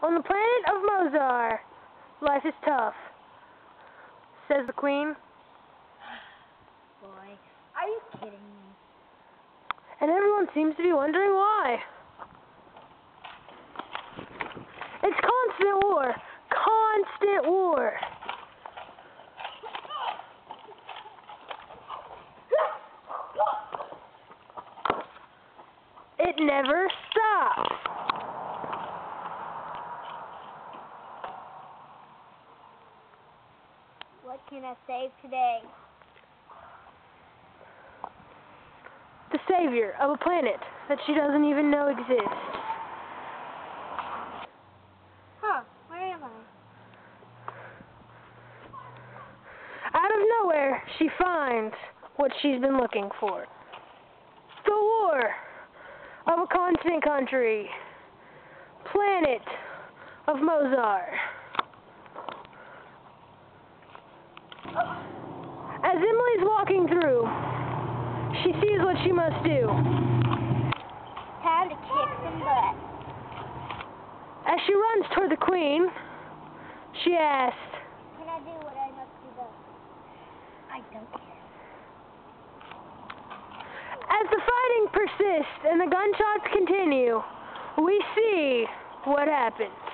On the planet of Mozar, life is tough, says the Queen. Boy, are you kidding me? And everyone seems to be wondering why. It's constant war. Constant war. It never stops. What can I save today? The savior of a planet that she doesn't even know exists. Huh, where am I? Out of nowhere, she finds what she's been looking for. The war of a constant country. Planet of Mozar. As Emily's walking through, she sees what she must do. Time to kick some butt. As she runs toward the Queen, she asks, Can I do what I must do though? I don't care. as the fighting persists and the gunshots continue, we see what happens.